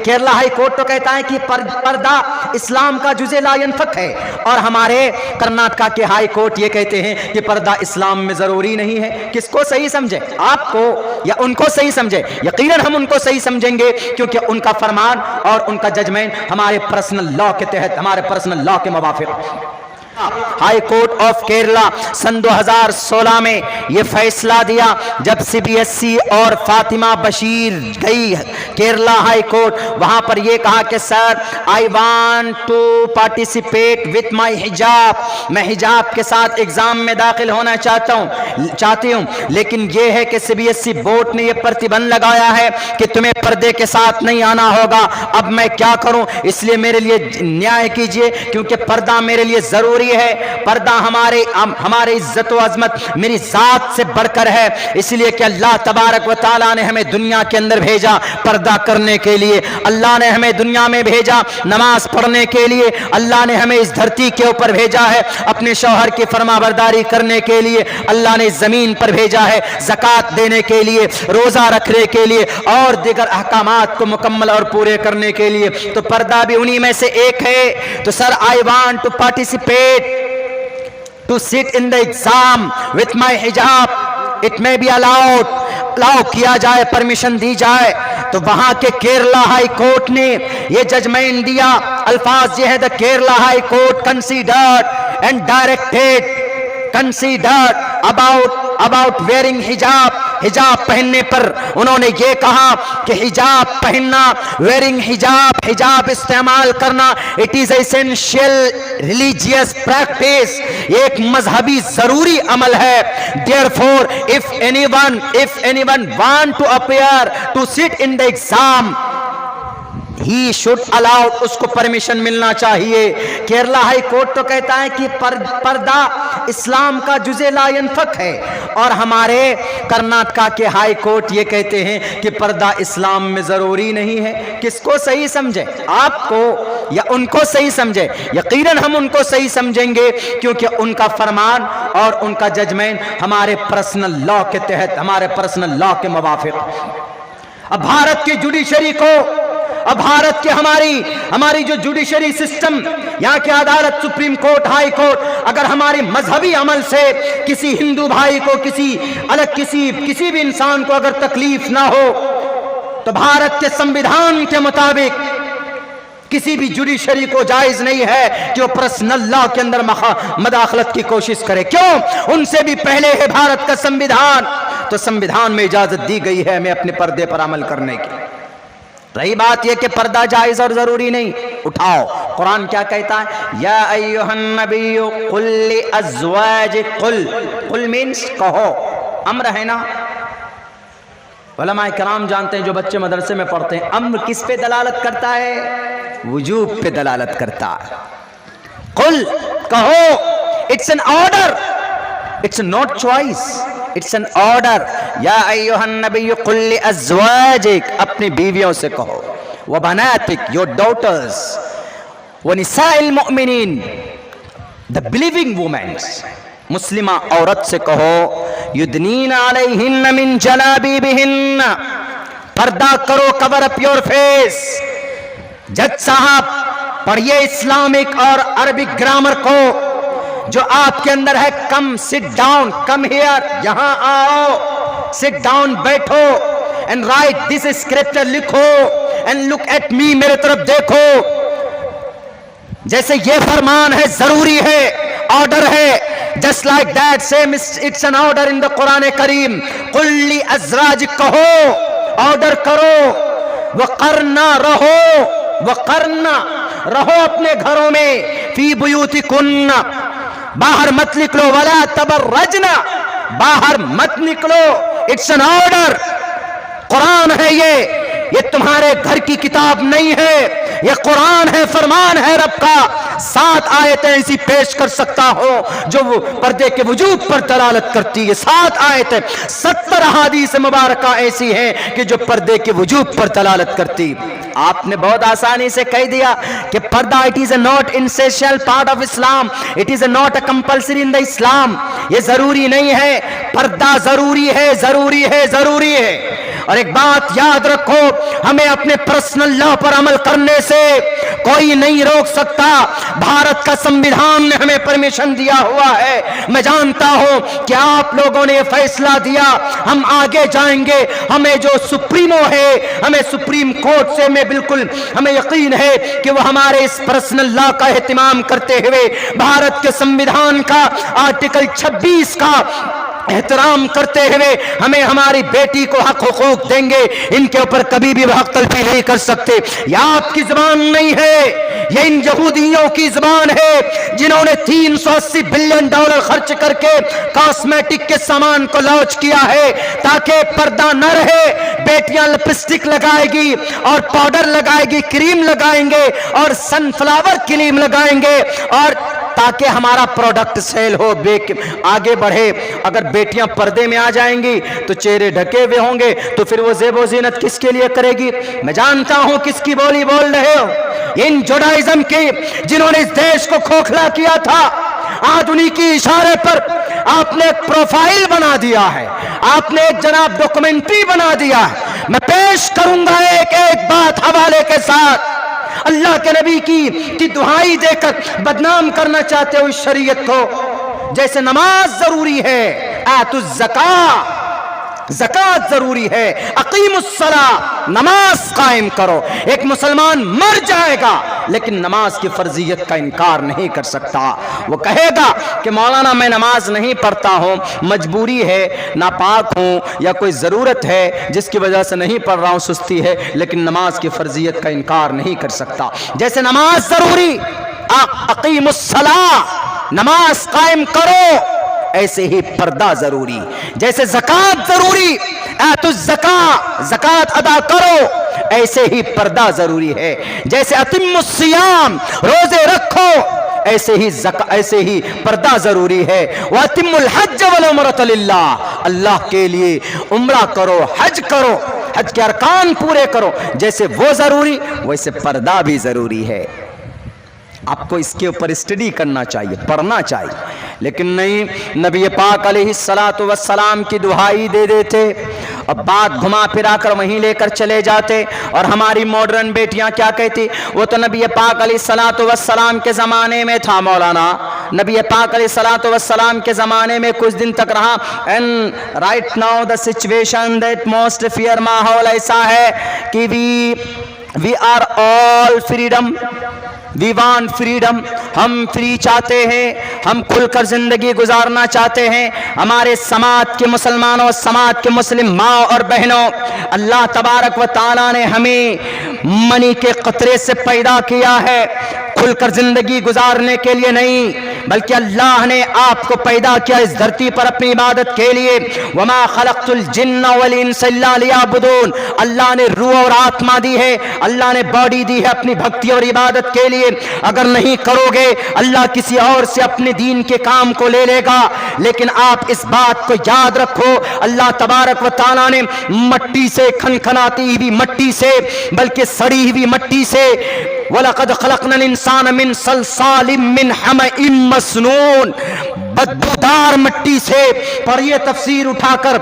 Kerala high court تو کہتا ہے کہ پردہ اسلام کا جزء لا ينفک ہے، اور ہمارے کرناٹکا کے ہائی کورٹ یہ کہتے ہیں کہ پردہ اسلام میں ضروری نہیں ہے۔ کس کو صحیح سمجھے، آپ کو یا ان کو صحیح سمجھے؟ یقیناً ہم ان کو صحیح سمجھیں گے، کیونکہ ان کا فرمان اور ان کا ججمنٹ ہمارے پرسنل لا کے تحت، ہمارے پرسنل لا کے موافق۔ ہائی کورٹ آف کیرلا سن 2016 میں یہ فیصلہ دیا جب سی بی ایس سی اور فاطمہ بشیر گئی کیرلا ہائی کورٹ، وہاں پر یہ کہا کہ sir I want to participate with my حجاب، میں حجاب کے ساتھ ایگزام میں داخل ہونا چاہتی ہوں، لیکن یہ ہے کہ C B S E board نے یہ پرتیبند لگایا ہے کہ تمہیں پردے کے ساتھ نہیں آنا ہوگا۔ اب میں کیا کروں؟ اس لیے میرے لیے نیائے کیجئے، کیونکہ پردہ میرے لیے ضروری ہے۔ پردہ ہمارے عزت و عظمت میری ذات سے بڑھ کر ہے، اس لیے کہ اللہ تبارک و تعالیٰ نے ہمیں دنیا کے اندر بھیجا پردہ کرنے کے لیے، اللہ نے ہمیں دنیا میں بھیجا نماز پڑھنے کے لیے، اللہ نے ہمیں اس دھرتی کے اوپر بھیجا ہے اپنے شوہر کی فرما برداری کرنے کے لیے، اللہ نے زمین پر بھیجا ہے زکوٰۃ دینے کے لیے، روزہ رکھنے کے لیے اور دیگر احکامات کو مکمل اور پورے کرنے کے لیے، تو پردہ بھی انہی میں سے ایک ہے۔ تو sir I want to participate to sit in the exam with my hijab, it may be allowed، allow کیا جائے، پرمیشن دی جائے۔ تو وہاں کے کیرلا ہائی کورٹ نے یہ ججمنٹ دیا، الفاظ یہ ہے the Kerala High Court considered and directed about wearing hijab، حجاب پہننے پر انہوں نے یہ کہا کہ حجاب پہننا، wearing حجاب استعمال کرنا، it is essential religious practice، ایک مذہبی ضروری عمل ہے۔ therefore if anyone want to appear to sit in the exam he should allow، اس کو پرمیشن ملنا چاہیے۔ کیرلا ہائی کورٹ تو کہتا ہے کہ پردہ اسلام کا جزء لا ينفک ہے، اور ہمارے کرناٹکا کے ہائی کورٹ یہ کہتے ہیں کہ پردہ اسلام میں ضروری نہیں ہے۔ کس کو صحیح سمجھے، آپ کو یا ان کو صحیح سمجھے؟ یقیناً ہم ان کو صحیح سمجھیں گے، کیونکہ ان کا فرمان اور ان کا ججمنٹ ہمارے پرسنل لا کے تحت، ہمارے پرسنل لا کے موافق۔ اب بھارت کی جوڈیشری کو، اب بھارت کے ہماری جو جوڈیشری سسٹم، یہاں کی عدالت، سپریم کورٹ، ہائی کورٹ، اگر ہماری مذہبی عمل سے کسی ہندو بھائی کو، کسی بھی انسان کو اگر تکلیف نہ ہو، تو بھارت کے سمویدھان کے مطابق کسی بھی جوڈیشری کو جائز نہیں ہے کہ وہ پرسنل لا کے اندر مداخلت کی کوشش کرے۔ کیوں؟ ان سے بھی پہلے ہے بھارت کا سمویدھان، تو سمویدھان میں اجازت دی گئی ہے ہمیں اپنے پردے پر عمل کرنے کی۔ رہی بات یہ کہ پردہ جائز اور ضروری نہیں، اٹھاؤ قرآن کیا کہتا ہے؟ یا ایھا النبی قل لازواجک، قل مینس کہو، امر ہے نا۔ علماء کرام جانتے ہیں، جو بچے مدرسے میں پڑھتے ہیں، امر کس پہ دلالت کرتا ہے؟ وجوب پہ دلالت کرتا ہے۔ قل کہو، it's an order, it's not choice, it's an order. یا ایھا النبی قل لازواجک، اپنی بیویوں سے کہو، وبناتک، یور ڈاٹرز، ونساء المؤمنین، the believing women، مسلمہ عورت سے کہو، یدنین علیہن من جلابیبہن، پردہ کرو، کور اپ یور فیس۔ جج صاحب پڑھیے اسلامک اور عربک گرامر کو جو آپ کے اندر ہے۔ کم سٹ ڈاؤن، کم ہیئر، یہاں آؤ، سٹ ڈاؤن، بیٹھو، اینڈ رائٹ دس اسکرپچر، لکھو، اینڈ لک ایٹ می، میرے طرف دیکھو۔ جیسے یہ فرمان ہے، ضروری ہے، آرڈر ہے، just like that same it's an order in the قرآن کریم۔ قل لازواجک، کہو، آرڈر کرو، وقرنا، رہو اپنے گھروں میں، فی بیوتکن، باہر مت نکلو، ولا تبرجن، باہر مت نکلو، it's an order، قرآن ہے یہ تمہارے گھر کی کتاب نہیں ہے، یہ قرآن ہے، فرمان ہے رب کا۔ 7 آیتیں ایسی پیش کر سکتا ہوں جو پردے کے وجوب پر دلالت کرتی ہے، 7 آیتیں، 70 احادیث مبارکہ ایسی ہیں کہ جو پردے کے وجوب پر دلالت کرتی۔ آپ نے بہت آسانی سے کہہ دیا کہ پردہ it is a not essential part of Islam، it is a not a compulsory in the Islam، یہ ضروری نہیں ہے، پردہ ضروری ہے، ضروری ہے، ضروری ہے۔ اور ایک بات یاد رکھو، ہمیں اپنے پرسنل لا پر عمل کرنے سے کوئی نہیں روک سکتا۔ بھارت کا سمویدھان نے ہمیں پرمیشن دیا ہوا ہے۔ میں جانتا ہوں کہ آپ لوگوں نے یہ فیصلہ دیا، ہم آگے جائیں گے۔ ہمیں جو سپریمو ہے، ہمیں سپریم کورٹ سے میں بالکل ہمیں یقین ہے کہ وہ ہمارے اس پرسنل لا کا اہتمام کرتے ہوئے بھارت کے سمویدھان کا آرٹیکل 26 کا احترام کرتے ہوئے ہمیں ہماری بیٹی کو حق حقوق دیں گے۔ ان کے اوپر کبھی بھی حق تلفی نہیں کر سکتے۔ یہ آپ کی زبان نہیں ہے، یہ ان یہودیوں کی زبان ہے جنہوں نے $380 بلین خرچ کر کے کاسمیٹک کے سامان کو لانچ کیا ہے تاکہ پردہ نہ رہے۔ بیٹیاں لپسٹک لگائے گی اور پاؤڈر لگائے گی، کریم لگائیں گے اور سن فلاور کریم لگائیں گے، اور تاکہ ہمارا پروڈکٹ سیل ہو، آگے بڑھے۔ اگر بیٹیاں پردے میں آ جائیں گی تو چہرے ڈھکے ہوئے ہوں گے تو پھر وہ زیب و زینت کس کے لیے کرے گی؟ میں جانتا ہوں کس کی بولی بول رہے ہو، ان جوڈائزم کی جنہوں نے اس دیش کو کھوکھلا کیا تھا۔ آج انہی کی اشارے پر آپ نے ایک پروفائل بنا دیا ہے، آپ نے ایک جناب ڈاکومنٹری بنا دیا ہے۔ میں پیش کروں گا ایک ایک بات حوالے کے ساتھ۔ اللہ کے نبی کی دہائی دے کر بدنام کرنا چاہتے ہو اس شریعت کو۔ جیسے نماز ضروری ہے، آتوا الزکاۃ، زکات ضروری ہے، اقیم الصلاۃ، نماز قائم کرو۔ ایک مسلمان مر جائے گا لیکن نماز کی فرضیت کا انکار نہیں کر سکتا۔ وہ کہے گا کہ مولانا میں نماز نہیں پڑھتا ہوں، مجبوری ہے، ناپاک ہوں یا کوئی ضرورت ہے جس کی وجہ سے نہیں پڑھ رہا ہوں، سستی ہے، لیکن نماز کی فرضیت کا انکار نہیں کر سکتا۔ جیسے نماز ضروری، اقیم الصلاۃ، نماز قائم کرو، ایسے ہی پردہ ضروری۔ جیسے زکات ضروری، آتوا الزکاۃ، زکات ادا کرو، ایسے ہی پردہ ضروری ہے۔ جیسے اتم الصیام، روزے رکھو، ایسے ہی پردہ ضروری ہے۔ واتم الحج والعمرۃ للہ، اللہ کے لیے عمرہ کرو، حج کرو، حج کے ارکان پورے کرو۔ جیسے وہ ضروری ویسے پردہ بھی ضروری ہے۔ آپ کو اس کے اوپر اسٹڈی کرنا چاہیے، پڑھنا چاہیے، لیکن نہیں، نبی پاک علیہ السلام کی دہائی دے دیتے اور بات گھما پھرا کر وہیں لے کر چلے جاتے۔ اور ہماری ماڈرن بیٹیاں کیا کہتی؟ وہ تو نبی پاک علیہ السلام کے زمانے میں تھا مولانا، نبی پاک علیہ السلام کے زمانے میں کچھ دن تک رہا، and right now the situation that most fair, ماحول ایسا ہے کہ we are all freedom, we want freedom, ہم فری چاہتے ہیں، ہم کھل کر زندگی گزارنا چاہتے ہیں۔ ہمارے سماج کے مسلمانوں، سماج کے مسلم ماں اور بہنوں، اللہ تبارک و تعالیٰ نے ہمیں منی کے قطرے سے پیدا کیا ہے، کھل کر زندگی گزارنے کے لیے نہیں، بلکہ اللہ نے آپ کو پیدا کیا اس دھرتی پر اپنی عبادت کے لیے۔ وما خلقت الجن والانس الا لیعبدون، اللہ نے روح اور آتما دی ہے، اللہ نے باڈی دی ہے اپنی بھکتی اور عبادت کے لیے۔ اگر نہیں کرو گے اللہ کسی اور سے اپنے دین کے کام کو لے لے گا۔ لیکن آپ اس بات کو یاد رکھو، اللہ تبارک و تعالیٰ نے مٹی سے، کھنکھناتی ہوئی مٹی سے، بلکہ سڑی ہوئی مٹی سے، وَلَقَدْ خَلَقْنَا الْإِنسَانَ مِنْ صَلْصَالٍ مِّنْ حَمَإٍ مَّسْنُونٍ، بدبودار مٹی سے۔ پر یہ تفسیر اٹھا کر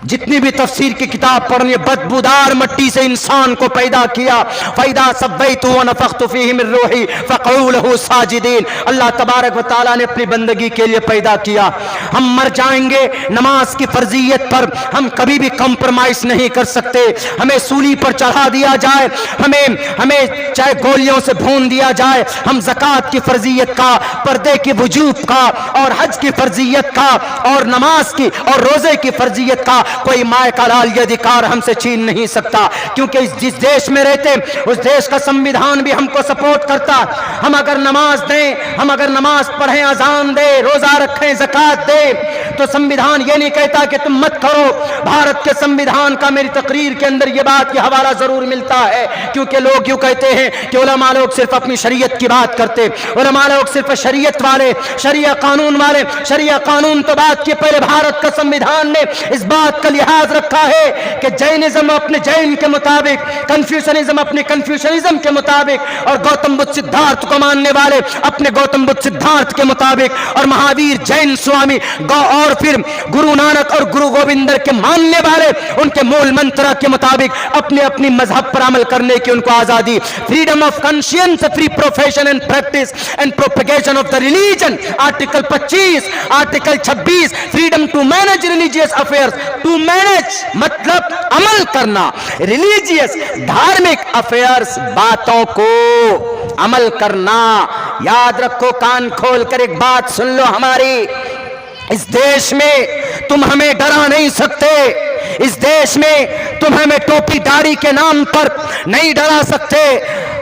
جتنی بھی تفسیر کی کتاب پڑھنی ہے، بدبودار مٹی سے انسان کو پیدا کیا۔ فَإِذَا سَوَّيْتُهُ وَنَفَخْتُ فِيهِ مِن رُّوحِي فَقَعُوا لَهُ سَاجِدِينَ، اللہ تبارک و تعالیٰ نے اپنی بندگی کے لیے پیدا کیا۔ ہم مر جائیں گے، نماز کی فرضیت پر ہم کبھی بھی کمپرومائز نہیں کر سکتے۔ ہمیں سولی پر چڑھا دیا جائے، ہمیں چاہے گولیوں سے بھون دیا جائے، ہم زکات کی فرضیت کا، پردے کی وجوب کا، اور حج کی فرضیت کا، اور نماز کی اور روزے کی فرضیت کا کوئی مائے کا لال یہ ادھیکار ہم سے چھین نہیں سکتا، کیونکہ جس دیش میں رہتے اس دیش کا سمویدھان بھی ہم کو سپورٹ کرتا۔ ہم اگر نماز دیں، ہم اگر نماز پڑھیں، اذان دیں، روزہ رکھیں، زکات دیں، تو سمویدھان یہ نہیں کہتا کہ تم مت کرو۔ بھارت کے سمویدھان کا میری تقریر کے اندر یہ بات کی حوالہ ضرور ملتا ہے، کیونکہ لوگ یوں کہتے ہیں کہ علماء لوگ صرف اپنی شریعت کی بات کرتے، علماء لوگ صرف شریعت والے، شریعہ قانون والے۔ شریعہ قانون تو بات کی پہلے بھارت کا سمویدھان نے اس بات کا لحاظ رکھا ہے کہ جینزم اپنے جین کے مطابق، کنفیوشنزم اپنے کنفیوشنزم کے مطابق، اور گوتم بدھ سدھارتھ کو ماننے والے اپنے گوتم بدھ سدھارتھ کے مطابق، اور مہاویر جین سوامی اور پھر گرو نانک اور گرو گوبندر کے ماننے والے ان کے مول منتر کے مطابق اپنے اپنی مذہب پر عمل کرنے کی ان کو آزادی. Freedom of conscience, free profession and practice and propagation of the religion. Article 25, article 26, freedom to manage religious affairs. To manage مطلب عمل کرنا, ریلیجیس دھارمک افیئرس باتوں کو عمل کرنا. یاد رکھو, کان کھول کر ایک بات سن لو ہماری, اس دیش میں تم ہمیں ڈرا نہیں سکتے, اس دیش میں تم ہمیں ٹوپی داڑھی کے نام پر نہیں ڈرا سکتے.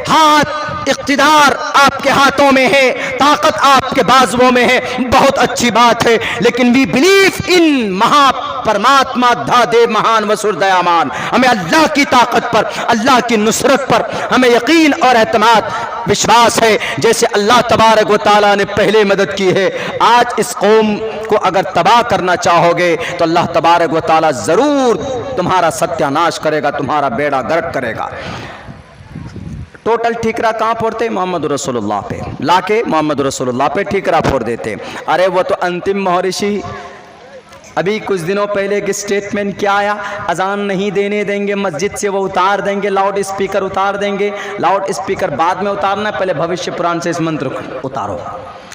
ہاتھ اقتدار آپ کے ہاتھوں میں ہے, طاقت آپ کے بازوؤں میں ہے, بہت اچھی بات ہے, لیکن وی بلیو ان مہا پرماتما دھا دے مہان وسر دیامان. ہمیں اللہ کی طاقت پر, اللہ کی نصرت پر ہمیں یقین اور اعتماد وشواس ہے. جیسے اللہ تبارک و تعالیٰ نے پہلے مدد کی ہے, آج اس قوم کو اگر تباہ کرنا چاہو گے تو اللہ تبارک و تعالیٰ ضرور تمہارا ستیہ ناش کرے گا, تمہارا بیڑا گرک کرے گا. ٹوٹل ٹھیکرا کہاں پھوڑتے؟ محمد رسول اللہ پہ لا کے محمد رسول اللہ پہ ٹھیکرا پھوڑ دیتے. ارے وہ تو انتم مہرشی. ابھی کچھ دنوں پہلے ایک اسٹیٹمنٹ کیا آیا, اذان نہیں دینے دیں گے مسجد سے, وہ اتار دیں گے, لاؤڈ اسپیکر اتار دیں گے. لاؤڈ اسپیکر بعد میں اتارنا ہے, پہلے بھوشیہ پران سے اس منتر کو اتارو.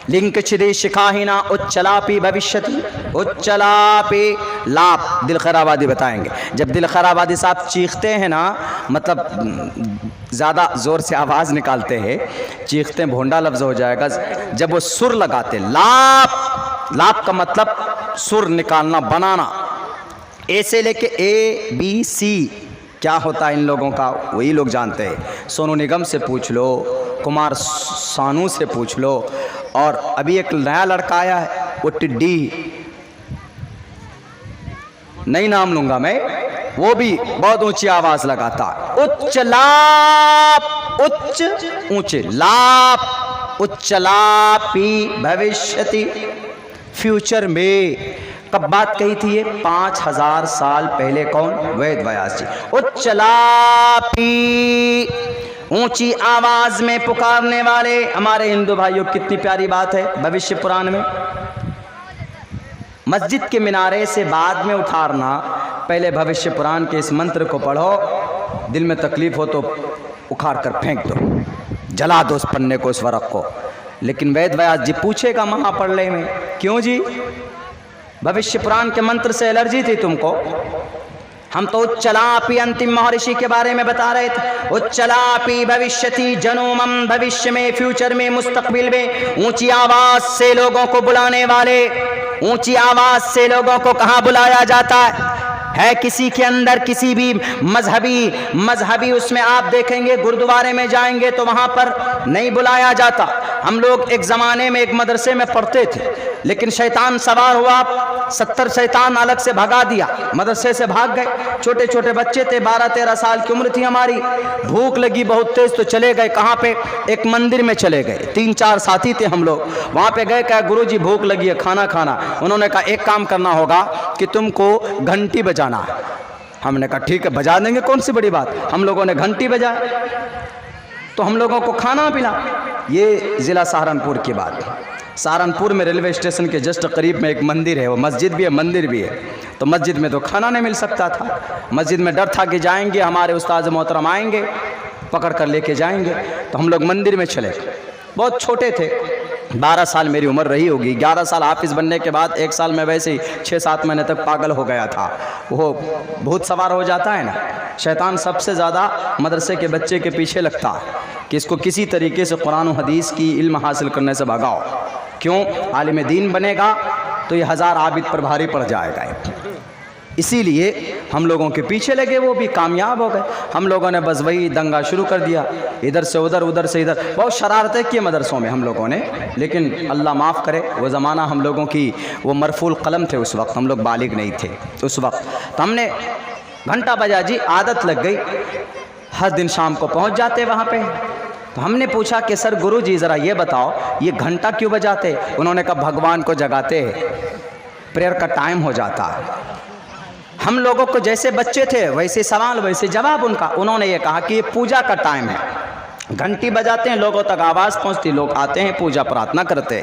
لنک چدی شکاہینا اچلاپی بھوشیتی, اچلاپی لاپ. دل خیر آبادی بتائیں گے. جب دل خیر آبادی صاحب چیختے ہیں نا, مطلب زیادہ زور سے آواز نکالتے ہیں, چیختے ہیں بھونڈا لفظ ہو جائے گا. جب وہ سر لگاتے, لاپ, لاپ کا مطلب سر نکالنا, بنانا. اے سے لے کے اے بی سی کیا ہوتا ہے ان لوگوں کا وہی لوگ جانتے ہیں. سونو نگم سے پوچھ لو, کمار سانو سے پوچھ لو, اور ابھی ایک نیا لڑکا آیا ہے وہ ٹڈی, نہیں نام لوں گا میں, وہ بھی بہت اونچی آواز لگاتا. اچ لاپ, اچ اونچے, لاپ, اچ لاپی بھوشیتی, فیوچر میں. کب بات کہی تھی یہ؟ 5000 سال پہلے. کون؟ وید ویاس جی. اچ لاپی, اونچی آواز میں پکارنے والے. ہمارے ہندو بھائیوں کتنی پیاری بات ہے بھوشیہ پران میں. مسجد کے منارے سے بعد میں اتارنا, پہلے بھوشیہ پران کے اس منتر کو پڑھو. دل میں تکلیف ہو تو اکھاڑ کر پھینک دو, جلا دو اس پنے کو, اس ورق کو. لیکن وید ویاس جی پوچھے گا مہا پڑھنے میں, کیوں جی بھوشیہ پران کے منتر سے الرجی تھی تم کو؟ ہم تو اچلاپی انتم مہرشی کے بارے میں بتا رہے تھے. اچلاپی بھوشیتی, جنومم, بھوشیہ میں, فیوچر میں, مستقبل میں. اونچی آواز سے لوگوں کو بلانے والے. اونچی آواز سے لوگوں کو کہاں بلایا جاتا ہے کسی کے اندر کسی بھی مذہبی اس میں آپ دیکھیں گے, گردوارے میں جائیں گے تو وہاں پر نہیں بلایا جاتا. ہم لوگ ایک زمانے میں ایک مدرسے میں پڑھتے تھے, لیکن شیطان سوار ہوا, 70 شیطان الگ سے بھگا دیا, مدرسے سے بھاگ گئے. چھوٹے چھوٹے بچے تھے, 12-13 سال کی عمر تھی ہماری. بھوک لگی بہت تیز تو چلے گئے. کہاں پہ؟ ایک مندر میں چلے گئے. 3-4 ساتھی تھے ہم لوگ, وہاں پہ گئے. کہا گرو جی بھوک لگی ہے, کھانا کھانا. انہوں نے کہا ایک کام کرنا ہوگا کہ تم کو گھنٹی بجانا ہے. ہم نے کہا ٹھیک ہے بجا دیں گے, کون سی بڑی بات. ہم لوگوں نے گھنٹی بجائی تو ہم لوگوں کو کھانا پلا. یہ ضلع سہارنپور کی بات ہے. سہارنپور میں ریلوے اسٹیشن کے جسٹ قریب میں ایک مندر ہے, وہ مسجد بھی ہے مندر بھی ہے. تو مسجد میں تو کھانا نہیں مل سکتا تھا. مسجد میں ڈر تھا کہ جائیں گے ہمارے استاد محترم آئیں گے, پکڑ کر لے کے جائیں گے. تو ہم لوگ مندر میں چلے. بہت چھوٹے تھے, 12 سال میری عمر رہی ہوگی. 11 سال حافظ بننے کے بعد 1 سال میں ویسے ہی 6-7 مہینے تک پاگل ہو گیا تھا. وہ بہت سوار ہو جاتا ہے نا, شیطان سب سے زیادہ مدرسے کے بچے کے پیچھے لگتا ہے کہ اس کو کسی طریقے سے قرآن و حدیث کی علم حاصل کرنے سے بھگاؤ. کیوں؟ عالم دین بنے گا تو یہ 1000 عابد پر بھاری پڑ جائے گا. اسی لیے ہم لوگوں کے پیچھے لگے, وہ بھی کامیاب ہو گئے. ہم لوگوں نے بس وہی دنگا شروع کر دیا, ادھر سے ادھر, ادھر سے ادھر. بہت شرارتیں کی مدرسوں میں ہم لوگوں نے, لیکن اللہ معاف کرے وہ زمانہ ہم لوگوں کی وہ مرفوع القلم تھے. اس وقت ہم لوگ بالغ نہیں تھے اس وقت. تو ہم نے گھنٹہ بجا جی, عادت لگ گئی. ہر دن شام کو پہنچ جاتے وہاں پہ. تو ہم نے پوچھا کہ سر گرو جی ذرا یہ بتاؤ یہ گھنٹہ کیوں بجاتے؟ انہوں نے کہا بھگوان کو جگاتے ہیں, پریئر کا ٹائم ہو جاتا ہے. ہم لوگوں کو جیسے بچے تھے ویسے سوال ویسے جواب ان کا. انہوں نے یہ کہا کہ یہ پوجا کا ٹائم ہے, گھنٹی بجاتے ہیں لوگوں تک آواز پہنچتی, لوگ آتے ہیں پوجا پرارتھنا کرتے.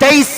23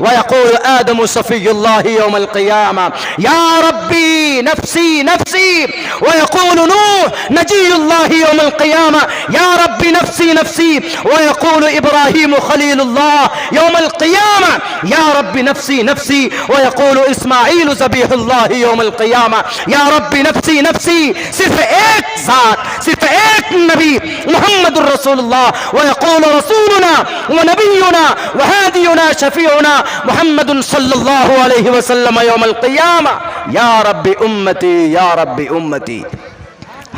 ويقول آدم صفي الله يوم القيامة يا ربي نفسي نفسي، ويقول نوح نجي الله يوم القيامة يا ربي نفسي نفسي، ويقول إبراهيم خليل الله يوم القيامة يا ربي نفسي نفسي، ويقول إسماعيل ذبيح الله يوم القيامة يا ربي نفسي نفسي. صرف ایک ذات، صرف ایک نبی محمد الرسول اللہ. ويقول رسولنا ونبينا وهادينا شفيعنا محمد صلی اللہ علیہ وسلم یوم القیامہ یا رب امتی یا رب امتی.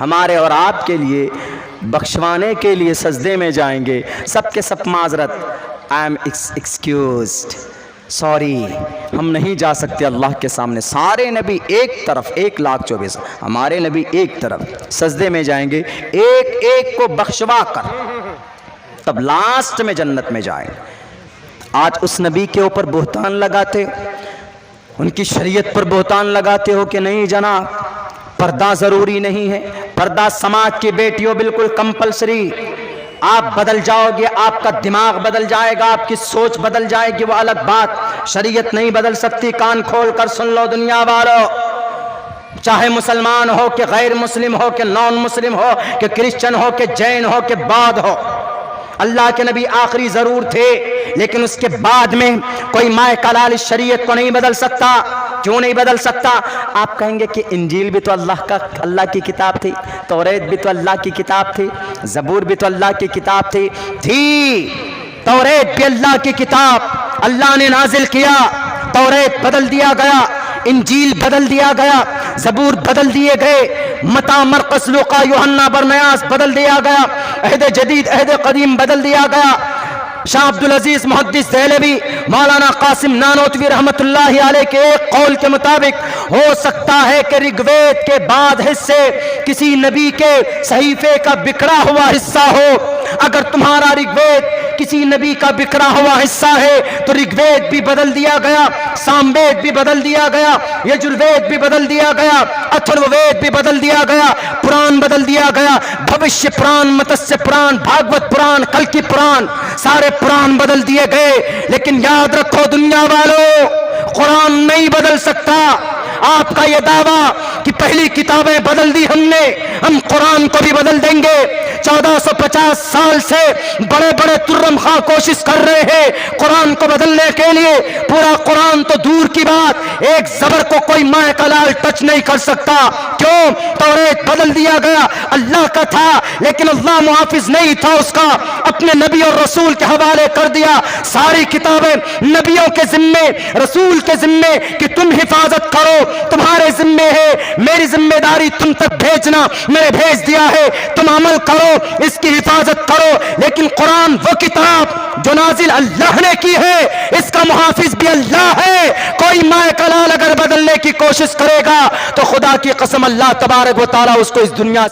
ہمارے اور آپ کے لیے بخشوانے کے لیے سجدے میں جائیں گے، سب کے سب معذرت، آئی ایم ایکسکیوزڈ، سوری، ہم نہیں جا سکتے اللہ کے سامنے. سارے نبی ایک طرف، 1,24,000، ہمارے نبی ایک طرف سجدے میں جائیں گے، ایک ایک کو بخشوا کر تب لاسٹ میں جنت میں جائیں. آج اس نبی کے اوپر بہتان لگاتے، ان کی شریعت پر بہتان لگاتے ہو کہ نہیں جناب پردہ ضروری نہیں ہے، پردہ سماج کی بیٹیوں بالکل کمپلسری. آپ بدل جاؤ گے، آپ کا دماغ بدل جائے گا، آپ کی سوچ بدل جائے گی، وہ الگ بات. شریعت نہیں بدل سکتی. کان کھول کر سن لو دنیا والو، چاہے مسلمان ہو کہ غیر مسلم ہو کہ نان مسلم ہو کہ کرسچن ہو کہ جین ہو کہ بودھ ہو، اللہ کے نبی آخری ضرور تھے، لیکن اس کے بعد میں کوئی مائے کلال شریعت کو نہیں بدل سکتا. کیوں نہیں بدل سکتا؟ آپ کہیں گے کہ انجیل بھی تو اللہ کی کتاب تھی، توریت بھی تو اللہ کی کتاب تھی، زبور بھی تو اللہ کی کتاب تھی. توریت بھی اللہ کی کتاب، اللہ نے نازل کیا. توریت بدل دیا گیا، انجیل بدل دیا گیا، زبور بدل دیے گئے، متی مرقس لوقا یوحنا برنیاس بدل دیا گیا، عہد جدید عہد قدیم بدل دیا گیا. شاہ عبدالعزیز محدث دہلوی، مولانا قاسم نانوتوی رحمت اللہ علیہ کے ایک قول کے مطابق ہو سکتا ہے کہ رگ وید کے بعد حصے کسی نبی کے صحیفے کا بکھرا ہوا حصہ ہو. اگر تمہارا رگ وید کسی نبی کا بکھرا ہوا حصہ ہے تو رگ وید بھی بدل دیا گیا، سام وید بھی بدل دیا گیا، یجروید بھی بدل دیا گیا، اتھرو وید بھی بدل دیا گیا، پران بدل دیا گیا، بھوشیہ پران، متسیہ پران، بھاگوت پران، کلکی پران، سارے پران بدل دیے گئے. لیکن یاد رکھو دنیا والو، قرآن نہیں بدل سکتا. آپ کا یہ دعویٰ کہ پہلی کتابیں بدل دی ہم قرآن کو بھی بدل دیں گے. 1450 سال سے بڑے بڑے ترم خواہ کوشش کر رہے ہیں قرآن کو بدلنے کے لیے. پورا قرآن تو دور کی بات، ایک زبر کو کوئی مائے کا لال ٹچ نہیں کر سکتا. کیوں؟ توریت بدل دیا گیا، اللہ کا تھا لیکن اللہ محافظ نہیں تھا اس کا، اپنے نبی اور رسول کے حوالے کر دیا. ساری کتابیں نبیوں کے ذمے، رسول کے ذمے کہ تم حفاظت کرو، تمہارے ذمے ہے، میری ذمہ داری تم تک بھیجنا، میں نے بھیج دیا ہے، تم عمل کرو، اس کی حفاظت کرو. لیکن قرآن وہ کتاب جو نازل اللہ نے کی ہے، اس کا محافظ بھی اللہ ہے. کوئی مائے کلال اگر بدلنے کی کوشش کرے گا تو خدا کی قسم اللہ تبارک و تعالیٰ اس کو اس دنیا